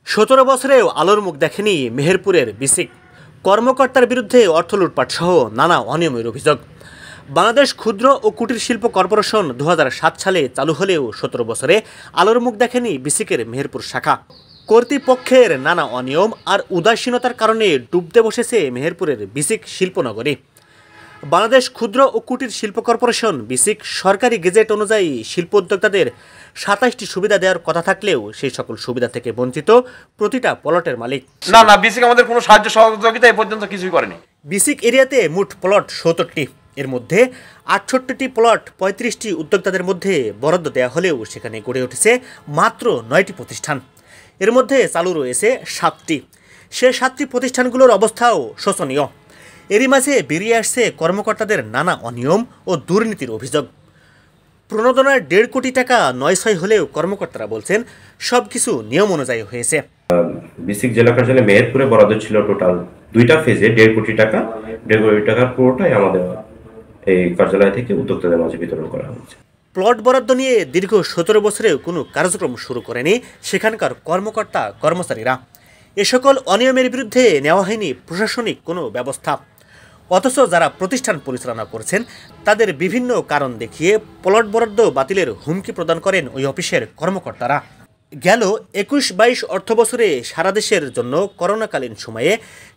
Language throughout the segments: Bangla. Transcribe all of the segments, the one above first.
17 বছরেও আলোর মুখ দেখেনি মেহেরপুরের বিসিক। কর্মকর্তার বিরুদ্ধে অর্থ লুটপাট সহ নানা অনিয়মের অভিযোগ। বাংলাদেশ ক্ষুদ্র ও কুটির শিল্প কর্পোরেশন 2007 সালে চালু হলেও 17 বছরে আলোর মুখ দেখেনি বিসিকের মেহেরপুর শাখা। কর্তৃপক্ষের নানা অনিয়ম আর উদাসীনতার কারণে ডুবতে বসেছে মেহেরপুরের বিসিক শিল্পনগরী। বাংলাদেশ ক্ষুদ্র ও কুটির শিল্প কর্পোরেশন বিসিক সরকারি গেজেট অনুযায়ী শিল্প উদ্যোক্তাদের 27টি সুবিধা দেওয়ার কথা থাকলেও সেই সকল সুবিধা থেকে বঞ্চিত প্রতিটা প্লটের মালিক। না বিসিক আমাদের কোনো সাহায্য সহযোগিতা এই পর্যন্ত কিছুই করেনি। বিসিক এরিয়াতে মোট প্লট 70টি, এর মধ্যে 68টি প্লট 35টি উদ্যোক্তাদের মধ্যে বরাদ্দ দেওয়া হলেও সেখানে গড়ে উঠেছে মাত্র 9টি প্রতিষ্ঠান। এর মধ্যে চালু রয়েছে 7টি। সে 7টি প্রতিষ্ঠানগুলোর অবস্থাও শোচনীয়। এরই মাঝে বেরিয়ে আসছে কর্মকর্তাদের নানা অনিয়ম ও দুর্নীতির অভিযোগ। প্রণোদনার 1.5 কোটি টাকা 9-6 হলেও কর্মকর্তারা বলছেন সবকিছু নিয়ম অনুযায়ী হয়েছে। বিসিক জেলা কার্যালয়ে মেহেরপুরে বরাদ্দ ছিল টোটাল 2টা ফেজে 1.5 কোটি টাকা। 1.5 কোটি টাকার পুরোটাই আমাদের এই কার্যালয় থেকে উদ্যোক্তাদের মাঝে বিতরণ করা হয়েছে। প্লট বরাদ্দ নিয়ে দীর্ঘ 17 বছরেও কোনো কার্যক্রম শুরু করেনি সেখানকার কর্মকর্তা কর্মচারীরা। এ সকল অনিয়মের বিরুদ্ধে নেওয়া হয়নি প্রশাসনিক কোনো ব্যবস্থা। অথচ যারা প্রতিষ্ঠান পরিচালনা করছেন তাদের বিভিন্ন কারণ দেখিয়ে প্লট বরাদ্দ বাতিলের হুমকি প্রদান করেন ওই অফিসের কর্মকর্তারা। গেল 21-22 অর্থ বছরে সারা দেশের জন্য করোনাকালীন সময়ে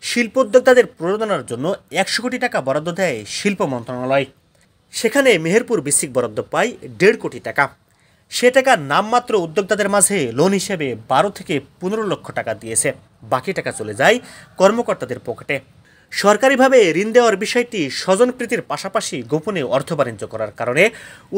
শিল্প উদ্যোক্তাদের প্রণোদনার জন্য 100 কোটি টাকা বরাদ্দ দেয় শিল্প মন্ত্রণালয়। সেখানে মেহেরপুর বিসিক বরাদ্দ পায় 1.5 কোটি টাকা। সে টাকা নামমাত্র উদ্যোক্তাদের মাঝে লোন হিসেবে 12 থেকে 15 লক্ষ টাকা দিয়েছে। বাকি টাকা চলে যায় কর্মকর্তাদের পকেটে। সরকারিভাবে ঋণ দেওয়ার বিষয়টি স্বজনপ্রীতির পাশাপাশি গোপনে অর্থ বাণিজ্য করার কারণে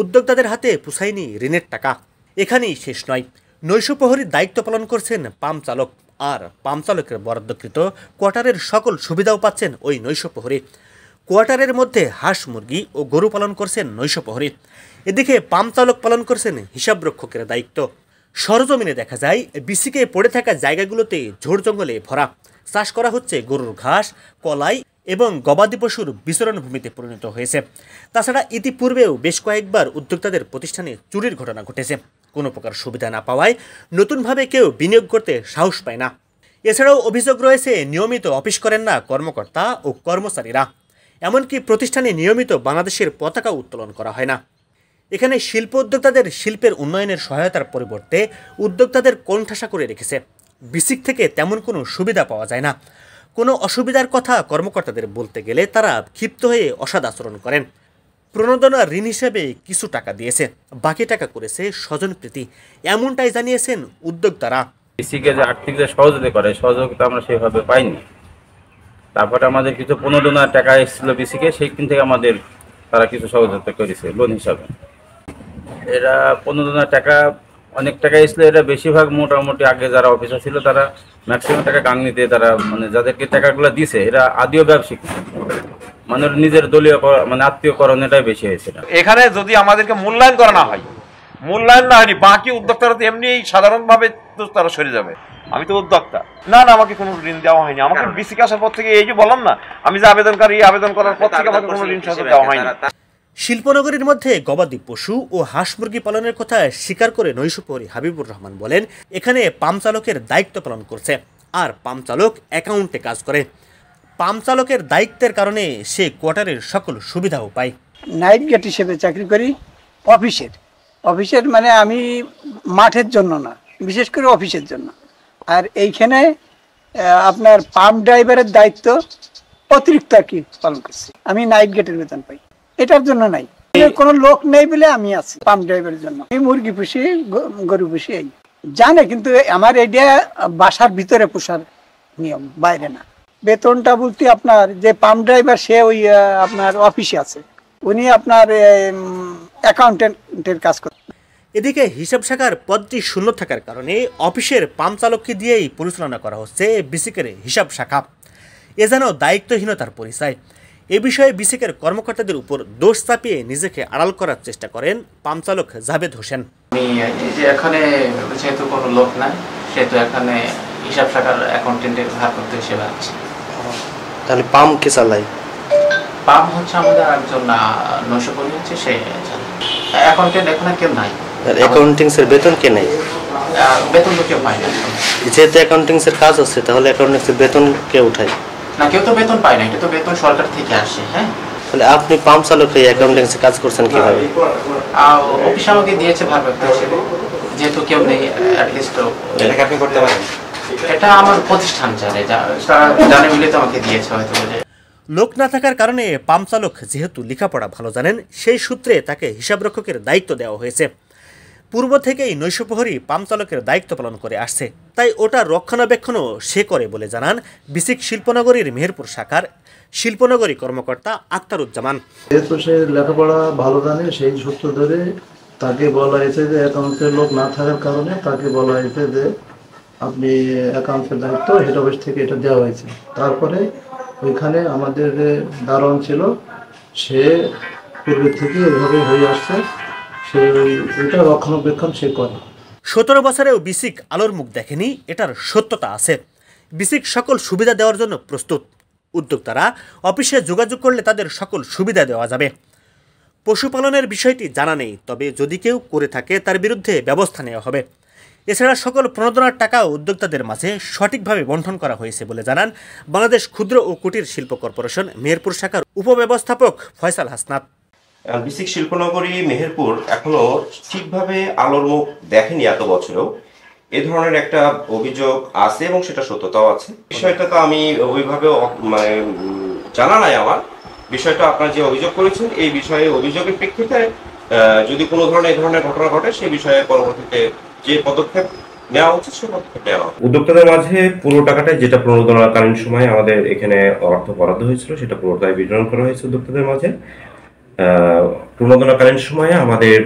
উদ্যোক্তাদের হাতে পুষায়নি ঋণের টাকা। এখানেই শেষ নয়, নৈশপ্রহরীর দায়িত্ব পালন করছেন পাম্প চালক, আর পাম্প চালকের বরাদ্দকৃত কোয়ার্টারের সকল সুবিধাও পাচ্ছেন ওই নৈশপ্রহরী। কোয়ার্টারের মধ্যে হাঁস মুরগি ও গরু পালন করছেন নৈশপ্রহরী। এদিকে পাম্প চালক পালন করছেন হিসাবরক্ষকের দায়িত্ব। সরজমিনে দেখা যায় বিসিকে পড়ে থাকা জায়গাগুলোতে ঝোড় জঙ্গলে ভরা। চাষ করা হচ্ছে গরুর ঘাস, কলাই এবং গবাদি পশুর বিচরণ ভূমিতে পরিণত হয়েছে। তাছাড়া ইতিপূর্বেও বেশ কয়েকবার উদ্যোক্তাদের প্রতিষ্ঠানে চুরির ঘটনা ঘটেছে। কোনো প্রকার সুবিধা না পাওয়ায় নতুনভাবে কেউ বিনিয়োগ করতে সাহস পায় না। এছাড়াও অভিযোগ রয়েছে নিয়মিত অফিস করেন না কর্মকর্তা ও কর্মচারীরা। এমনকি প্রতিষ্ঠানে নিয়মিত বাংলাদেশের পতাকা উত্তোলন করা হয় না। এখানে শিল্প উদ্যোক্তাদের শিল্পের উন্নয়নের সহায়তার পরিবর্তে উদ্যোক্তাদের কোণঠাসা করে রেখেছে। বিসিক থেকে তেমন কোনো সুবিধা পাওয়া যায় না। কোনো অসুবিধার কথা কর্মকর্তাদের বলতে গেলে তারা ক্ষিপ্ত হয়ে অসৎ আচরণ করেন। প্রণোদনা ঋণ হিসেবে কিছু টাকা দিয়েছে, বাকি টাকা করেছে স্বজনপ্রীতি, এমনটাই জানিয়েছেন উদ্যোক্তারা। বিসিকে যে আর্থিক যে সহযোগিতা করে, সহযোগিতা আমরা সেভাবে পাইনি। তারপরে আমাদের কিছু প্রণোদনার টাকা এসেছিল বিসিকে, সেইখান থেকে আমাদের তারা কিছু সহযোগিতা করেছে লোন হিসাবে। এরা প্রণোদনার টাকা অনেক টাকা এসেছিল। এটা বেশিরভাগ মোটামুটি আগে যারা অফিসার ছিল তারা ম্যাক্সিমাম টাকা গাংনিতে তারা যাদেরকে টাকাগুলো দিছে এরা আদিও ব্যবসায়িক, নিজের দলীয় আত্মীয়করণ এটাই বেশি হয়েছে। এখানে যদি আমাদেরকে মূল্যায়ন করা না হয়, মূল্যায়ন না হয়নি, বাকি উদ্যোক্তারা তো এমনি সাধারণভাবে তারা সরে যাবে। আমি তো উদ্যোক্তা না, আমাকে কোনো ঋণ দেওয়া হয়নি। আমাকে বিসিক আসার পর থেকে এই যে বললাম না, আমি যে আবেদনকারী, আবেদন করার পর থেকে আমাকে কোনো ঋণ সহায়তা দেওয়া হয়নি। শিল্পনগরীর মধ্যে গবাদি পশু ও হাঁস মুরগি পালনের কথা স্বীকার করে নৈশপ্রহরী হাবিবুর রহমান বলেন, এখানে পাম্প চালকের দায়িত্ব পালন করছে, আর পাম্প চালক অ্যাকাউন্টে কাজ করে। পাম্প চালকের দায়িত্বের কারণে সে কোয়ার্টারের সকল সুবিধাও পায়। নাইট গেট হিসেবে চাকরি করি অফিসের আমি মাঠের জন্য না, বিশেষ করে অফিসের জন্য। আর এইখানে আপনার পাম্প ড্রাইভারের দায়িত্ব অতিরিক্ত আর কি পালন করছি। আমি নাইট গেটের বেতন পাই, এটার জন্য নাই, কোনো লোক নেই বলে আমি আছি পাম্প ড্রাইভারের জন্য। আমি মুরগি পুষি, গরু পুষি, এই জানে, কিন্তু আমার এটা বাসার ভিতরে পোষার নিয়ম, বাইরে না। বেতনটা বলতে আপনার যে পাম্প ড্রাইভার সে ওই আপনার অফিসে আছে, উনি আপনার অ্যাকাউন্টেন্টের কাজ করে। এদিকে হিসাব শাখার পদটি শূন্য থাকার কারণে অফিসের পাম্প চালককে দিয়েই পরিচালনা করা হচ্ছে বিসিকের হিসাব শাখা। এ যেন দায়িত্বহীনতার পরিচয়। এ বিষয়ে বিসিকের কর্মকর্তাদের উপর দোষ চাপিয়ে নিজেকে আড়াল করার চেষ্টা করেন পাম্প চালক জাভেদ হোসেন। এখানে যেহেতু কোনো লোক নাই, সেহেতু এখানে হিসাব শাখার অ্যাকাউন্টেন্টের ভারপ্রাপ্ত হিসেবে আছে। তাহলে পাম্প কে চালায়? পাম্প হচ্ছে আমাদের একজন নৈশপ্রহরী হচ্ছে, সে অ্যাকাউন্টেন্ট এখানে কেউ নাই। অ্যাকাউন্টিং এর বেতন কে নেয়? বেতন তো কেউ পায় না। যেহেতু অ্যাকাউন্টিংসের কাজ হচ্ছে, তাহলে অ্যাকাউন্টিংসের বেতন কে উঠায়? না, কেউ তো বেতন পায় না, এটা তো বেতন সরকার থেকে আসে। হ্যাঁ, তাহলে আপনি পাম্প চালক হয়ে অ্যাকাউন্টিংসে কাজ করছেন কিভাবে? অফিস আমাকে দিয়েছে ভারপ্রাপ্ত হিসেবে, যেহেতু কেউ নেই অ্যাটলিস্ট এটাকে আপনি করতে পারেন। এটা আমার প্রতিষ্ঠান জানে, জানে মিলে তো আমাকে দিয়েছে হয়তো। লোক না থাকার কারণে পাম্প চালক যেহেতু লেখাপড়া ভালো জানেন, সেই সূত্রে তাকে হিসাবরক্ষকের দায়িত্ব দেওয়া হয়েছে। পূর্ব থেকেই নৈশপ্রহরী পাম্প চালকের দায়িত্ব পালন করে আসছে, তাই ওটার রক্ষণাবেক্ষণও সে করে বলে জানান বিসিক শিল্পনগরীর মেহেরপুর শাখার শিল্পনগরী কর্মকর্তা আক্তারুজ্জামান। যেহেতু সে লেখাপড়া ভালো জানে, সেই সূত্র ধরে তাকে বলা হয়েছে যে অ্যাকাউন্টের লোক না থাকার কারণে তাকে বলা হয়েছে যে আপনি অ্যাকাউন্টের দায়িত্ব হেড অফিস থেকে এটা দেওয়া হয়েছে। তারপরে ওইখানে আমাদের দারোয়ান ছিল, সে পূর্বের থেকে এভাবে হয়ে আসছে, সে ওইটা রক্ষণাবেক্ষণ সে করে। 17 বছরেও বিসিক আলোর মুখ দেখেনি, এটার সত্যতা আছে। বিসিক সকল সুবিধা দেওয়ার জন্য প্রস্তুত। উদ্যোক্তারা অফিসে যোগাযোগ করলে তাদের সকল সুবিধা দেওয়া যাবে। পশুপালনের বিষয়টি জানা নেই, তবে যদি কেউ করে থাকে তার বিরুদ্ধে ব্যবস্থা নেওয়া হবে। এছাড়া সকল প্রণোদনার টাকাও উদ্যোক্তাদের মাঝে সঠিকভাবে বণ্টন করা হয়েছে বলে জানান বাংলাদেশ ক্ষুদ্র ও কুটির শিল্প কর্পোরেশন মেহেরপুর শাখার উপব্যবস্থাপক ফয়সাল হাসনাত। বিসিক শিল্পনগরী মেহেরপুর এখনো ঠিকভাবে আলোর মুখ দেখেনি এত বছরেও। এ ধরনের একটা অভিযোগ আছে এবং সেটা সত্যতাও আছে। বিষয়টা তো আমি ওইভাবে মানে জানা নাই আমার। বিষয়টা আপনারা যে অভিযোগ করেছেন, এই বিষয়ে অভিযোগের প্রেক্ষিতে যদি কোনো ধরনের এই ধরনের ঘটনা ঘটে, সেই বিষয়ে পরবর্তীতে যে পদক্ষেপ নেওয়া উচিত সে পদক্ষেপ নেওয়া হবে। উদ্যোক্তাদের মাঝে পুরো টাকাটাই যেটা প্রণোদনাকালীন সময় আমাদের এখানে অর্থ বরাদ্দ হয়েছিল, সেটা পুরোটাই বিতরণ করা হয়েছে উদ্যোক্তাদের মাঝে। প্রণোদনাকালীন সময়ে আমাদের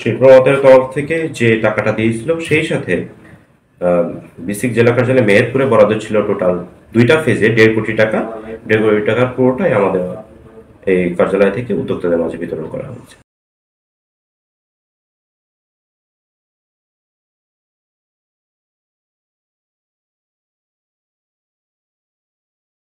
শিল্পমতের তরফ থেকে যে টাকাটা দিয়েছিল, সেই সাথে বিসিক জেলা কার্যালয়ে মেহেরপুরে বরাদ্দ ছিল টোটাল 2টা ফেজে 1.5 কোটি টাকা। 1.5 কোটি টাকার পুরোটাই আমাদের এই কার্যালয় থেকে উদ্যোক্তাদের মাঝে বিতরণ করা হয়েছে।